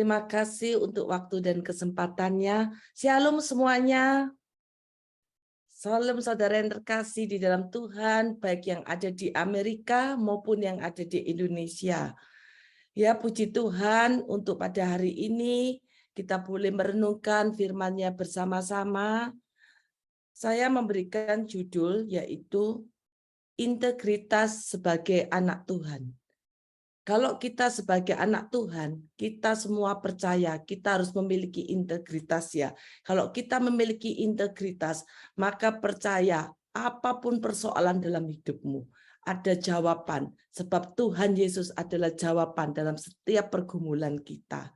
Terima kasih untuk waktu dan kesempatannya. Shalom semuanya. Salam saudara yang terkasih di dalam Tuhan, baik yang ada di Amerika maupun yang ada di Indonesia. Ya, puji Tuhan untuk pada hari ini kita boleh merenungkan firman-Nya bersama-sama. Saya memberikan judul yaitu integritas sebagai anak Tuhan. Kalau kita sebagai anak Tuhan, kita semua percaya kita harus memiliki integritas ya. Kalau kita memiliki integritas, maka percaya apapun persoalan dalam hidupmu, ada jawaban. Sebab Tuhan Yesus adalah jawaban dalam setiap pergumulan kita.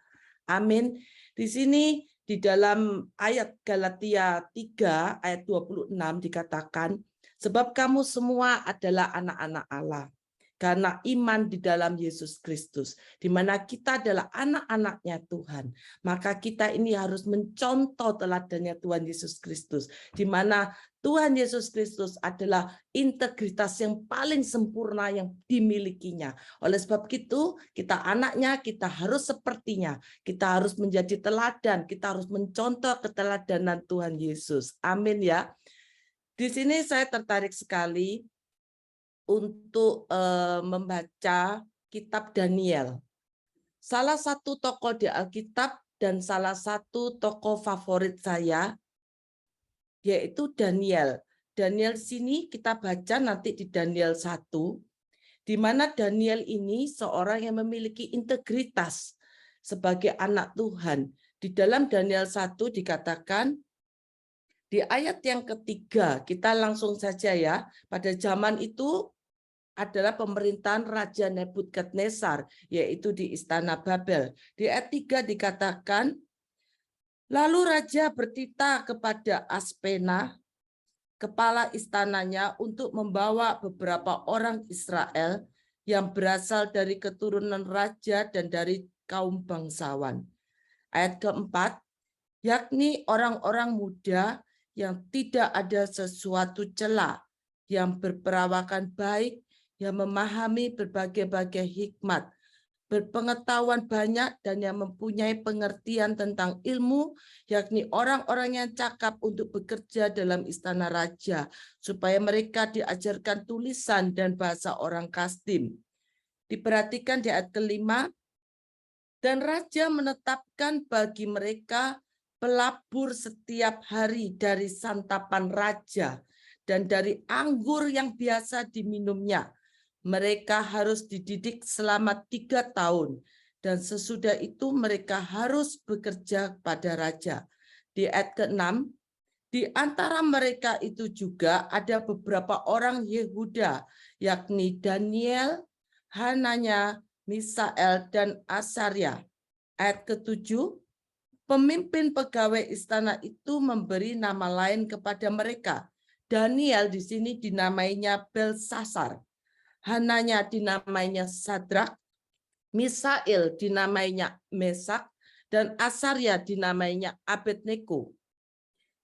Amin. Di sini di dalam ayat Galatia 3 ayat 26 dikatakan, sebab kamu semua adalah anak-anak Allah karena iman di dalam Yesus Kristus, di mana kita adalah anak-anaknya Tuhan. Maka kita ini harus mencontoh teladannya Tuhan Yesus Kristus, di mana Tuhan Yesus Kristus adalah integritas yang paling sempurna yang dimilikinya. Oleh sebab itu, kita anaknya, kita harus sepertinya. Kita harus menjadi teladan, kita harus mencontoh keteladanan Tuhan Yesus. Amin ya. Di sini saya tertarik sekali untuk membaca kitab Daniel. Salah satu tokoh di Alkitab dan salah satu tokoh favorit saya yaitu Daniel. Daniel sini kita baca nanti di Daniel 1, di mana Daniel ini seorang yang memiliki integritas sebagai anak Tuhan. Di dalam Daniel 1 dikatakan, di ayat yang ketiga, kita langsung saja ya, pada zaman itu adalah pemerintahan Raja Nebukadnezar, yaitu di Istana Babel. Di ayat 3 dikatakan, lalu Raja bertitah kepada Aspena, kepala istananya, untuk membawa beberapa orang Israel yang berasal dari keturunan raja dan dari kaum bangsawan. Ayat keempat, yakni orang-orang muda yang tidak ada sesuatu cela, yang berperawakan baik, yang memahami berbagai-bagai hikmat, berpengetahuan banyak, dan yang mempunyai pengertian tentang ilmu, yakni orang-orang yang cakap untuk bekerja dalam istana raja, supaya mereka diajarkan tulisan dan bahasa orang Kasdim. Diperhatikan di ayat kelima, dan raja menetapkan bagi mereka pelabur setiap hari dari santapan raja dan dari anggur yang biasa diminumnya. Mereka harus dididik selama 3 tahun, dan sesudah itu mereka harus bekerja pada raja. Di ayat ke-6, di antara mereka itu juga ada beberapa orang Yehuda, yakni Daniel, Hananya, Misael, dan Asaria. Ayat ke-7, pemimpin pegawai istana itu memberi nama lain kepada mereka. Daniel di sini dinamainya Belsasar, Hananya dinamainya Sadrak, Misael dinamainya Mesak, dan Asaria dinamainya Abednego.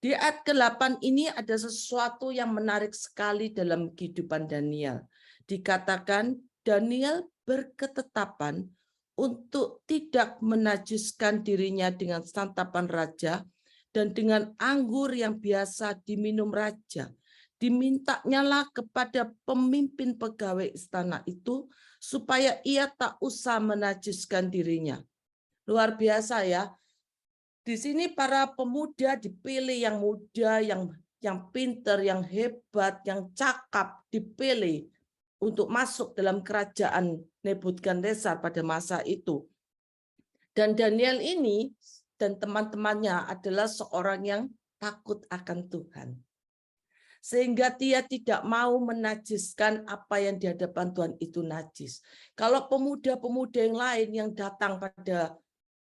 Di ayat ke-8 ini ada sesuatu yang menarik sekali dalam kehidupan Daniel. Dikatakan Daniel berketetapan untuk tidak menajiskan dirinya dengan santapan raja dan dengan anggur yang biasa diminum raja. Dimintanyalah kepada pemimpin pegawai istana itu supaya ia tak usah menajiskan dirinya. Luar biasa ya. Di sini para pemuda dipilih, yang muda, yang pinter, yang hebat, yang cakap dipilih untuk masuk dalam kerajaan Nebukadnezar pada masa itu. Dan Daniel ini dan teman-temannya adalah seorang yang takut akan Tuhan. Sehingga dia tidak mau menajiskan apa yang di hadapan Tuhan itu najis. Kalau pemuda-pemuda yang lain yang datang pada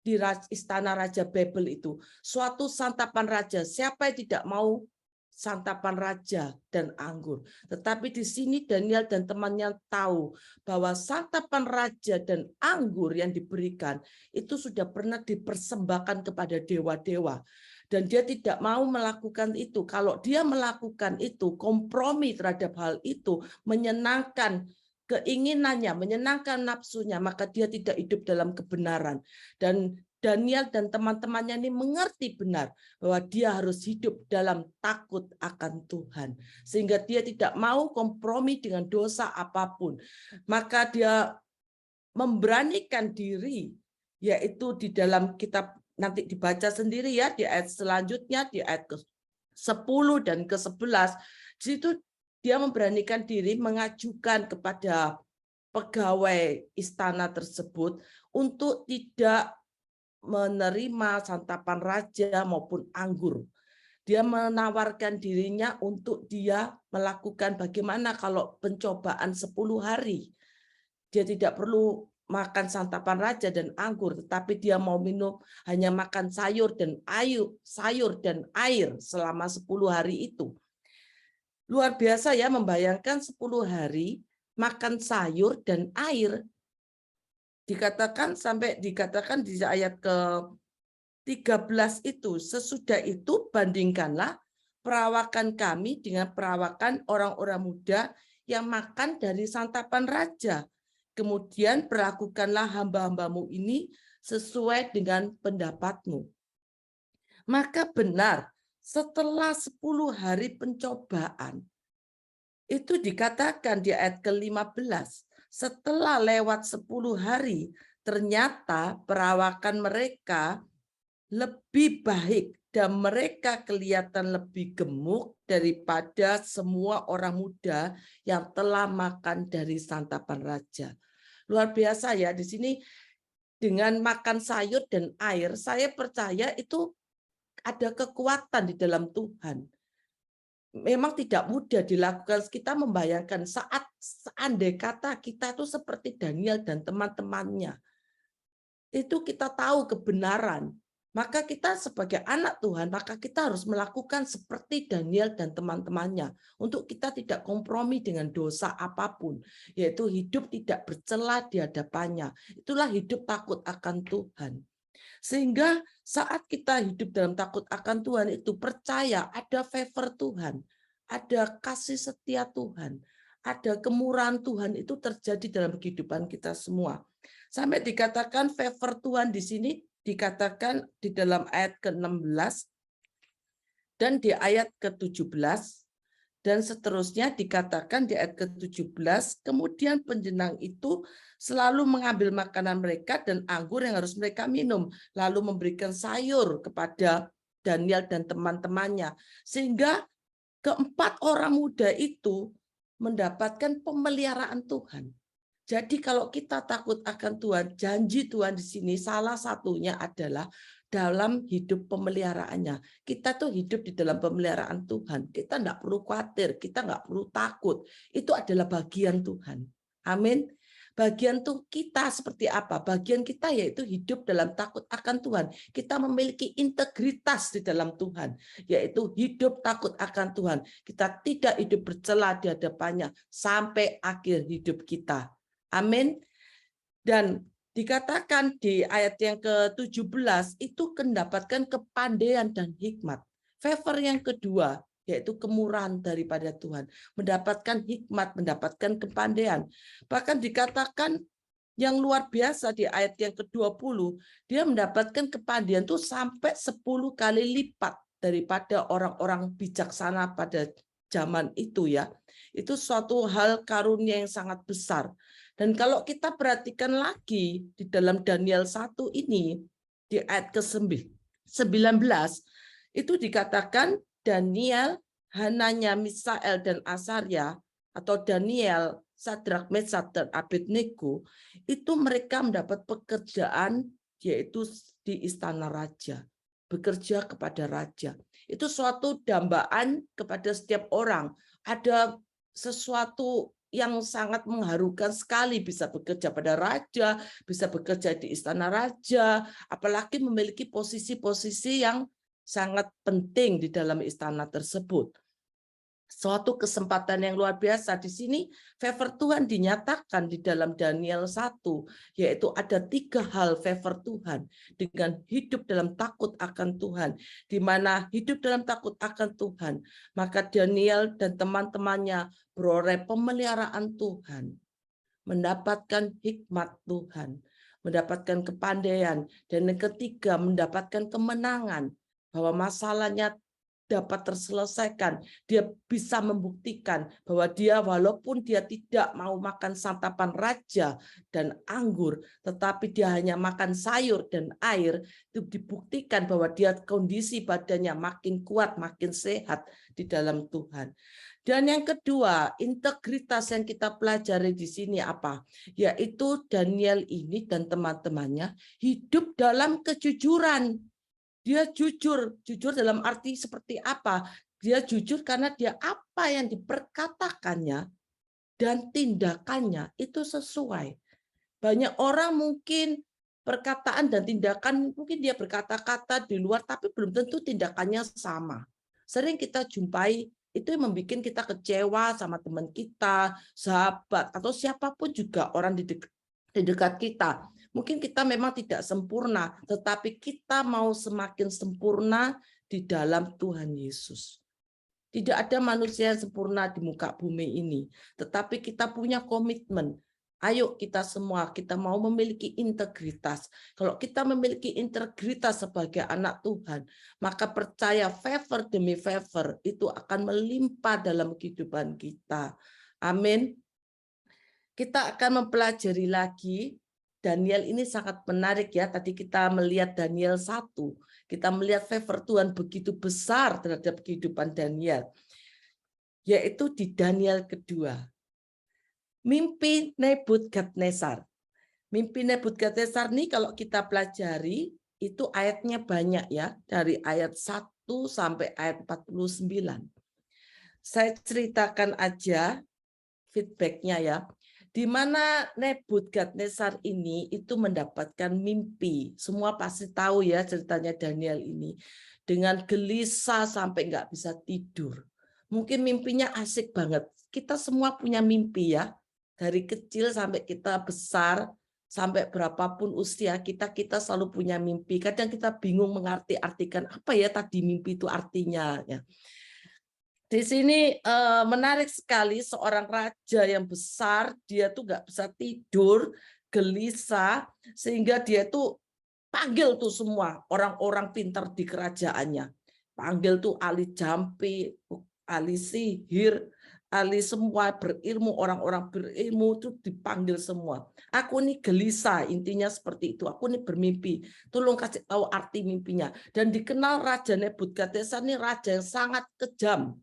di istana Raja Babel itu, suatu santapan raja, siapa yang tidak mau santapan raja dan anggur? Tetapi di sini Daniel dan temannya tahu bahwa santapan raja dan anggur yang diberikan itu sudah pernah dipersembahkan kepada dewa-dewa. Dan dia tidak mau melakukan itu. Kalau dia melakukan itu, kompromi terhadap hal itu, menyenangkan keinginannya, menyenangkan nafsunya, maka dia tidak hidup dalam kebenaran. Dan Daniel dan teman-temannya ini mengerti benar bahwa dia harus hidup dalam takut akan Tuhan. Sehingga dia tidak mau kompromi dengan dosa apapun. Maka dia memberanikan diri, yaitu di dalam kitab, nanti dibaca sendiri ya, di ayat selanjutnya, di ayat ke-10 dan ke-11, di situ dia memberanikan diri mengajukan kepada pegawai istana tersebut untuk tidak menerima santapan raja maupun anggur. Dia menawarkan dirinya untuk dia melakukan bagaimana kalau pencobaan 10 hari. Dia tidak perlu makan santapan raja dan anggur, tetapi dia mau minum hanya makan sayur dan air selama 10 hari itu. Luar biasa ya, membayangkan 10 hari makan sayur dan air. Dikatakan di ayat ke-13 itu, sesudah itu bandingkanlah perawakan kami dengan perawakan orang-orang muda yang makan dari santapan raja. Kemudian perlakukanlah hamba-hambamu ini sesuai dengan pendapatmu. Maka benar, setelah 10 hari pencobaan, itu dikatakan di ayat ke-15, setelah lewat 10 hari, ternyata perawakan mereka lebih baik dan mereka kelihatan lebih gemuk daripada semua orang muda yang telah makan dari santapan raja. Luar biasa ya, di sini dengan makan sayur dan air, saya percaya itu ada kekuatan di dalam Tuhan. Memang tidak mudah dilakukan. Kita membayangkan saat seandai kata kita itu seperti Daniel dan teman-temannya, itu kita tahu kebenaran, maka kita sebagai anak Tuhan, maka kita harus melakukan seperti Daniel dan teman-temannya, untuk kita tidak kompromi dengan dosa apapun, yaitu hidup tidak bercela di hadapannya. Itulah hidup takut akan Tuhan. Sehingga saat kita hidup dalam takut akan Tuhan itu percaya ada favor Tuhan, ada kasih setia Tuhan, ada kemurahan Tuhan itu terjadi dalam kehidupan kita semua. Sampai dikatakan favor Tuhan di sini dikatakan di dalam ayat ke-16 dan di ayat ke-17 dan seterusnya dikatakan di ayat ke-17, kemudian penjenang itu selalu mengambil makanan mereka dan anggur yang harus mereka minum, lalu memberikan sayur kepada Daniel dan teman-temannya. Sehingga keempat orang muda itu mendapatkan pemeliharaan Tuhan. Jadi kalau kita takut akan Tuhan, janji Tuhan di sini salah satunya adalah dalam hidup pemeliharaannya. Kita tuh hidup di dalam pemeliharaan Tuhan. Kita enggak perlu khawatir, kita enggak perlu takut. Itu adalah bagian Tuhan. Amin. Bagian tuh kita seperti apa? Bagian kita yaitu hidup dalam takut akan Tuhan. Kita memiliki integritas di dalam Tuhan, yaitu hidup takut akan Tuhan. Kita tidak hidup bercela di hadapannya sampai akhir hidup kita. Amin. Dan dikatakan di ayat yang ke-17 itu mendapatkan kepandaian dan hikmat. Favor yang kedua yaitu kemurahan daripada Tuhan, mendapatkan hikmat, mendapatkan kepandaian. Bahkan dikatakan yang luar biasa di ayat yang ke-20, dia mendapatkan kepandaian itu sampai 10 kali lipat daripada orang-orang bijaksana pada zaman itu ya. Itu suatu hal karunia yang sangat besar. Dan kalau kita perhatikan lagi di dalam Daniel 1 ini, di ayat ke-19, itu dikatakan Daniel, Hananya, Misael, dan Asaria, atau Daniel, Sadrak, Meshach, dan Abednego, itu mereka mendapat pekerjaan yaitu di istana raja, bekerja kepada raja. Itu suatu dambaan kepada setiap orang. Ada sesuatu yang sangat mengharukan sekali, bisa bekerja pada raja, bisa bekerja di istana raja, apalagi memiliki posisi-posisi yang sangat penting di dalam istana tersebut. Suatu kesempatan yang luar biasa di sini. Favor Tuhan dinyatakan di dalam Daniel 1, yaitu ada 3 hal favor Tuhan dengan hidup dalam takut akan Tuhan. Di mana hidup dalam takut akan Tuhan, maka Daniel dan teman-temannya beroleh pemeliharaan Tuhan, mendapatkan hikmat Tuhan, mendapatkan kepandaian, dan yang ketiga mendapatkan kemenangan, bahwa masalahnya dapat terselesaikan. Dia bisa membuktikan bahwa dia walaupun dia tidak mau makan santapan raja dan anggur, tetapi dia hanya makan sayur dan air, itu dibuktikan bahwa dia kondisi badannya makin kuat, makin sehat di dalam Tuhan. Dan yang kedua, integritas yang kita pelajari di sini apa? Yaitu Daniel ini dan teman-temannya hidup dalam kejujuran. Dia jujur dalam arti seperti apa? Dia jujur karena dia apa yang diperkatakannya dan tindakannya itu sesuai. Banyak orang mungkin perkataan dan tindakan, mungkin dia berkata-kata di luar, tapi belum tentu tindakannya sama. Sering kita jumpai, itu yang membuat kita kecewa sama teman kita, sahabat, atau siapapun juga orang di dekat kita. Mungkin kita memang tidak sempurna, tetapi kita mau semakin sempurna di dalam Tuhan Yesus. Tidak ada manusia yang sempurna di muka bumi ini, tetapi kita punya komitmen. Ayo kita semua, kita mau memiliki integritas. Kalau kita memiliki integritas sebagai anak Tuhan, maka percaya favor demi favor itu akan melimpah dalam kehidupan kita. Amin. Kita akan mempelajari lagi. Daniel ini sangat menarik ya. Tadi kita melihat Daniel 1. Kita melihat favor Tuhan begitu besar terhadap kehidupan Daniel. Yaitu di Daniel kedua. Mimpi Nebukadnezar. Mimpi Nebukadnezar ini kalau kita pelajari, itu ayatnya banyak ya. Dari ayat 1 sampai ayat 49. Saya ceritakan aja feedbacknya ya. Di mana Nebukadnezar ini itu mendapatkan mimpi. Semua pasti tahu ya ceritanya Daniel ini. Dengan gelisah sampai nggak bisa tidur. Mungkin mimpinya asik banget. Kita semua punya mimpi ya. Dari kecil sampai kita besar, sampai berapapun usia kita, kita selalu punya mimpi. Kadang kita bingung mengartikan apa ya tadi mimpi itu artinya. Ya. Di sini menarik sekali seorang raja yang besar, dia tuh nggak bisa tidur, gelisah, sehingga dia tuh panggil tuh semua orang-orang pintar di kerajaannya. Panggil tuh ahli jampi, ahli sihir, ahli semua berilmu, orang-orang berilmu itu dipanggil semua. Aku ini gelisah, intinya seperti itu. Aku ini bermimpi, tolong kasih tahu arti mimpinya. Dan dikenal Raja Nebukadnezar ini raja yang sangat kejam.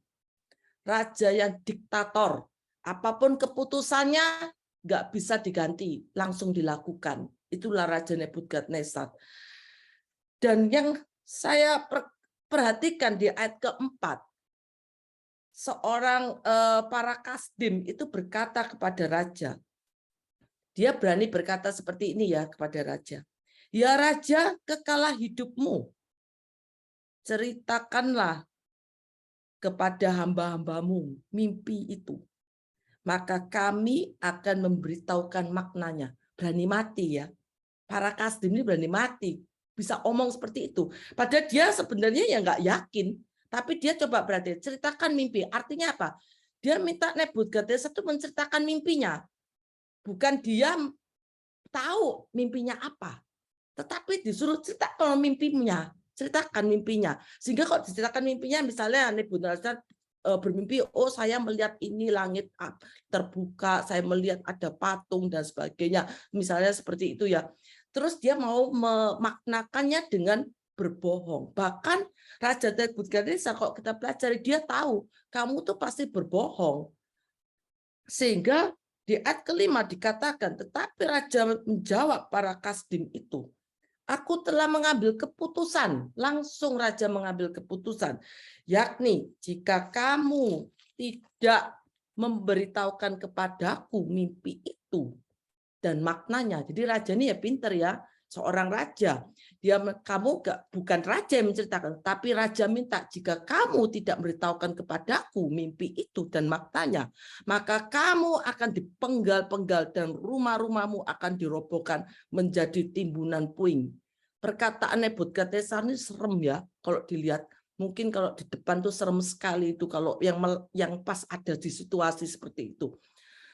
Raja yang diktator, apapun keputusannya nggak bisa diganti, langsung dilakukan. Itulah Raja Nebukadnezar. Dan yang saya perhatikan di ayat keempat, seorang para kasdim itu berkata kepada raja, dia berani berkata seperti ini ya kepada raja, ya raja, kekalah hidupmu, ceritakanlah kepada hamba-hambamu mimpi itu, maka kami akan memberitahukan maknanya. Berani mati ya, para kasdim ini berani mati, bisa omong seperti itu. Padahal dia sebenarnya ya nggak yakin, tapi dia coba berarti ceritakan mimpi. Artinya apa? Dia minta Nebukadnezar itu menceritakan mimpinya, bukan dia tahu mimpinya apa, tetapi disuruh cerita kalau mimpinya. Ceritakan mimpinya. Sehingga kalau diceritakan mimpinya, misalnya Nebukadnezar bermimpi, oh saya melihat ini langit terbuka, saya melihat ada patung dan sebagainya. Misalnya seperti itu ya. Terus dia mau memaknakannya dengan berbohong. Bahkan Raja Nebukadnezar kalau kita pelajari, dia tahu kamu tuh pasti berbohong. Sehingga di ayat kelima dikatakan, tetapi Raja menjawab para kasdim itu, aku telah mengambil keputusan, langsung raja mengambil keputusan, yakni jika kamu tidak memberitahukan kepadaku mimpi itu dan maknanya. Jadi raja ini ya pinter ya, seorang raja. Kamu bukan raja yang menceritakan, tapi raja minta jika kamu tidak memberitahukan kepadaku mimpi itu dan maknanya, maka kamu akan dipenggal-penggal dan rumah-rumahmu akan dirobohkan menjadi timbunan puing. Perkataan Nebukadnezar ini serem ya kalau dilihat. Mungkin kalau di depan tuh serem sekali itu kalau yang pas ada di situasi seperti itu.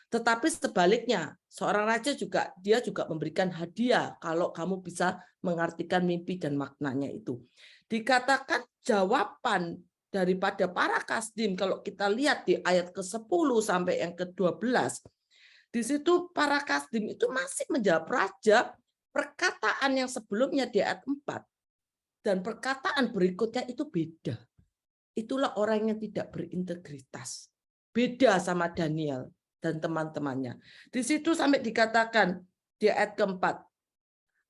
Tetapi sebaliknya, seorang raja dia juga memberikan hadiah kalau kamu bisa mengartikan mimpi dan maknanya itu. Dikatakan jawaban daripada para kasdim, kalau kita lihat di ayat ke-10 sampai yang ke-12, di situ para kasdim itu masih menjawab raja perkataan yang sebelumnya di ayat 4 dan perkataan berikutnya itu beda. Itulah orang yang tidak berintegritas. Beda sama Daniel dan teman-temannya. Di situ sampai dikatakan di ayat keempat,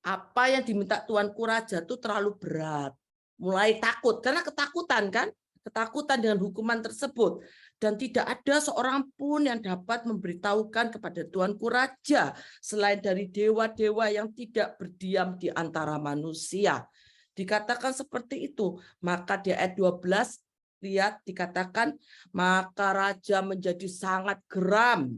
apa yang diminta Tuanku Raja itu terlalu berat. Mulai takut, karena ketakutan kan? Ketakutan dengan hukuman tersebut. Dan tidak ada seorang pun yang dapat memberitahukan kepada Tuanku Raja selain dari dewa-dewa yang tidak berdiam di antara manusia. Dikatakan seperti itu. Maka di ayat 12, lihat dikatakan, maka raja menjadi sangat geram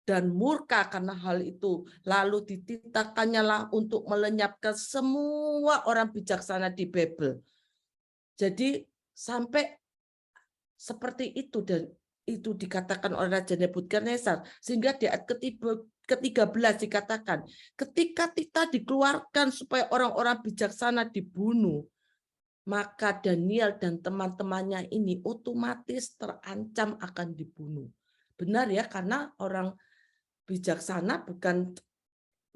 dan murka karena hal itu. Lalu dititahkannya lah untuk melenyapkan semua orang bijaksana di Babel. Jadi sampai seperti itu, dan itu dikatakan oleh Raja Nebukadnezar, sehingga di ayat ke-13 dikatakan, ketika kita dikeluarkan supaya orang-orang bijaksana dibunuh, maka Daniel dan teman-temannya ini otomatis terancam akan dibunuh. Benar ya, karena orang bijaksana bukan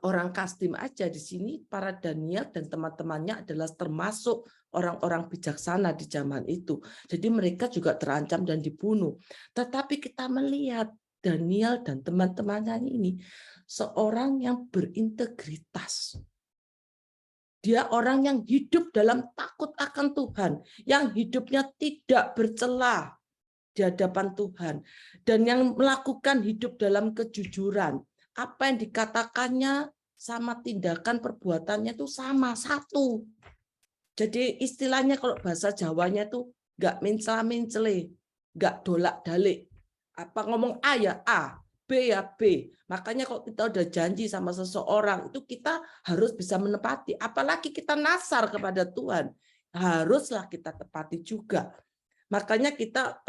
orang kasdim aja, di sini para Daniel dan teman-temannya adalah termasuk orang-orang bijaksana di zaman itu. Jadi mereka juga terancam dan dibunuh. Tetapi kita melihat Daniel dan teman-temannya ini seorang yang berintegritas. Dia orang yang hidup dalam takut akan Tuhan, yang hidupnya tidak bercela di hadapan Tuhan, dan yang melakukan hidup dalam kejujuran. Apa yang dikatakannya sama tindakan perbuatannya itu sama, satu. Jadi istilahnya kalau bahasa Jawanya itu nggak mencela-mencele, nggak dolak-dalik. Apa ngomong A ya A, B ya B. Makanya kalau kita udah janji sama seseorang, itu kita harus bisa menepati. Apalagi kita nasar kepada Tuhan, haruslah kita tepati juga. Makanya kita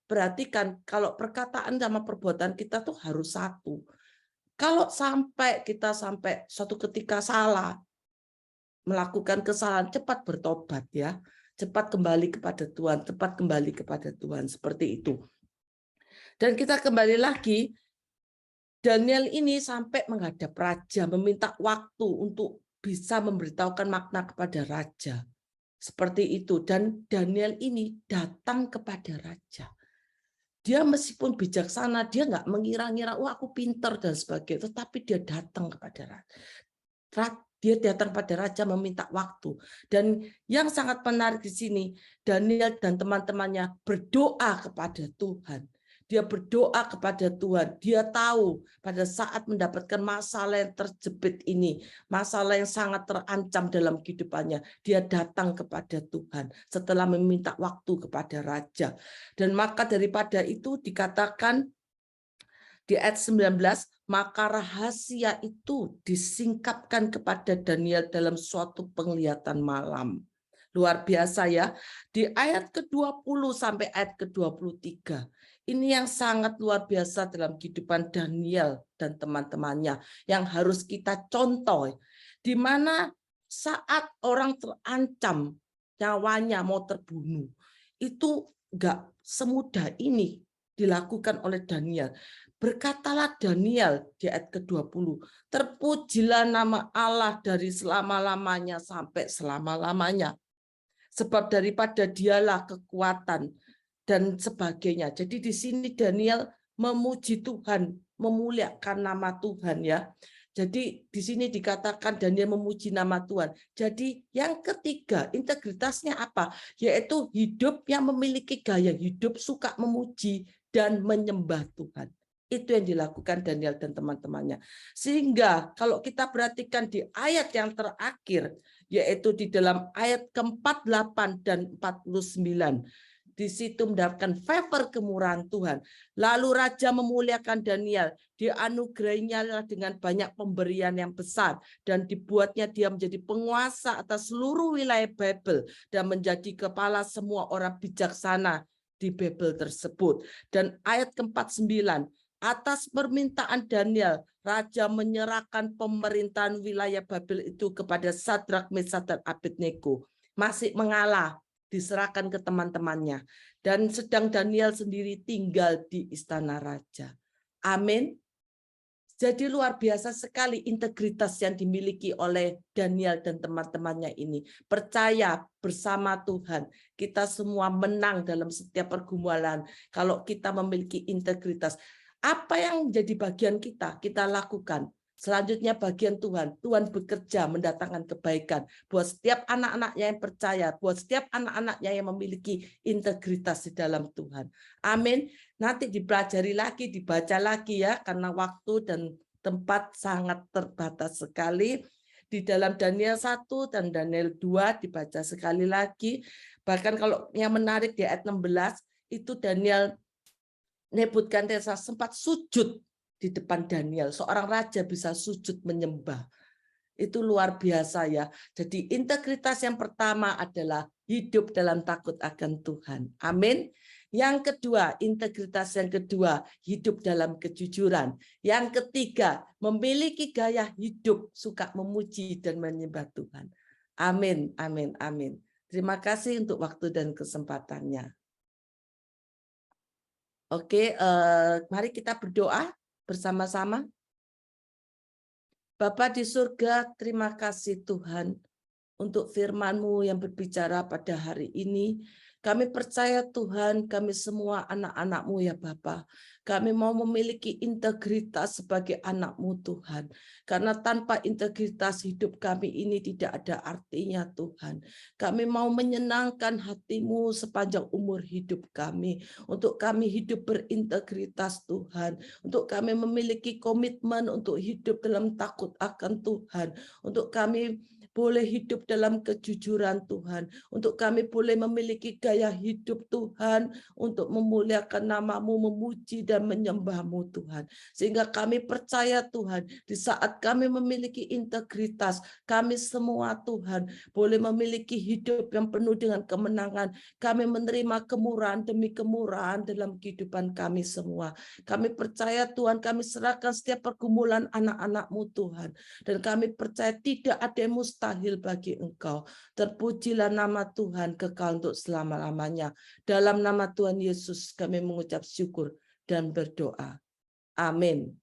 perhatikan kalau perkataan sama perbuatan kita tuh harus satu. Kalau sampai kita suatu ketika salah, melakukan kesalahan, cepat bertobat ya. Cepat kembali kepada Tuhan, cepat kembali kepada Tuhan, seperti itu. Dan kita kembali lagi, Daniel ini sampai menghadap raja, meminta waktu untuk bisa memberitahukan makna kepada raja. Seperti itu. Dan Daniel ini datang kepada raja. Dia meskipun bijaksana, dia nggak mengira-ngira, wah aku pintar dan sebagainya, tetapi dia datang kepada raja. Dia datang pada raja meminta waktu. Dan yang sangat menarik di sini, Daniel dan teman-temannya berdoa kepada Tuhan. Dia berdoa kepada Tuhan. Dia tahu pada saat mendapatkan masalah yang terjepit ini, masalah yang sangat terancam dalam kehidupannya, dia datang kepada Tuhan setelah meminta waktu kepada raja. Dan maka daripada itu dikatakan di ayat 19, maka rahasia itu disingkapkan kepada Daniel dalam suatu penglihatan malam. Luar biasa ya. Di ayat ke-20 sampai ayat ke-23. Ini yang sangat luar biasa dalam kehidupan Daniel dan teman-temannya yang harus kita contoh. Di mana saat orang terancam nyawanya mau terbunuh, itu enggak semudah ini dilakukan oleh Daniel. Berkatalah Daniel di ayat ke-20, terpujilah nama Allah dari selama-lamanya sampai selama-lamanya. Sebab daripada dialah kekuatan dan sebagainya. Jadi di sini Daniel memuji Tuhan, memuliakan nama Tuhan ya. Jadi di sini dikatakan Daniel memuji nama Tuhan. Jadi yang ketiga, integritasnya apa? Yaitu hidup yang memiliki gaya hidup suka memuji dan menyembah Tuhan. Itu yang dilakukan Daniel dan teman-temannya. Sehingga kalau kita perhatikan di ayat yang terakhir, yaitu di dalam ayat ke-48 dan 49, di situ mendapatkan favor kemurahan Tuhan. Lalu raja memuliakan Daniel, dianugerahinya dengan banyak pemberian yang besar, dan dibuatnya dia menjadi penguasa atas seluruh wilayah Babel dan menjadi kepala semua orang bijaksana di Babel tersebut. Dan ayat ke-49, Atas permintaan Daniel, Raja menyerahkan pemerintahan wilayah Babel itu kepada Sadrak, Mesak, dan Abednego. Masih mengalah, diserahkan ke teman-temannya. Dan sedang Daniel sendiri tinggal di istana raja. Amin. Jadi luar biasa sekali integritas yang dimiliki oleh Daniel dan teman-temannya ini. Percaya bersama Tuhan, kita semua menang dalam setiap pergumulan. Kalau kita memiliki integritas, apa yang jadi bagian kita, kita lakukan. Selanjutnya bagian Tuhan. Tuhan bekerja mendatangkan kebaikan buat setiap anak-anaknya yang percaya, buat setiap anak-anaknya yang memiliki integritas di dalam Tuhan. Amin. Nanti dipelajari lagi, dibaca lagi ya, karena waktu dan tempat sangat terbatas sekali. Di dalam Daniel 1 dan Daniel 2 dibaca sekali lagi. Bahkan kalau yang menarik di ayat 16, itu Daniel Nebukadnezar sempat sujud di depan Daniel. Seorang raja bisa sujud menyembah. Itu luar biasa ya. Jadi integritas yang pertama adalah hidup dalam takut akan Tuhan. Amin. Yang kedua, integritas yang kedua, hidup dalam kejujuran. Yang ketiga, memiliki gaya hidup suka memuji dan menyembah Tuhan. Amin, amin, amin. Terima kasih untuk waktu dan kesempatannya. Oke, mari kita berdoa bersama-sama. Bapa di surga, terima kasih Tuhan untuk firman-Mu yang berbicara pada hari ini. Kami percaya Tuhan, kami semua anak-anak-Mu ya Bapa. Kami mau memiliki integritas sebagai anak-Mu Tuhan. Karena tanpa integritas hidup kami ini tidak ada artinya Tuhan. Kami mau menyenangkan hati-Mu sepanjang umur hidup kami. Untuk kami hidup berintegritas Tuhan. Untuk kami memiliki komitmen untuk hidup dalam takut akan Tuhan. Untuk kami boleh hidup dalam kejujuran Tuhan. Untuk kami boleh memiliki gaya hidup Tuhan untuk memuliakan nama-Mu, memuji dan menyembah-Mu Tuhan. Sehingga kami percaya Tuhan, di saat kami memiliki integritas, kami semua Tuhan boleh memiliki hidup yang penuh dengan kemenangan. Kami menerima kemurahan demi kemurahan dalam kehidupan kami semua. Kami percaya Tuhan, kami serahkan setiap pergumulan anak-anak-Mu Tuhan. Dan kami percaya tidak ada yang mustahil bagi Engkau. Terpujilah nama Tuhan kekal untuk selama-lamanya. Dalam nama Tuhan Yesus kami mengucap syukur dan berdoa. Amin.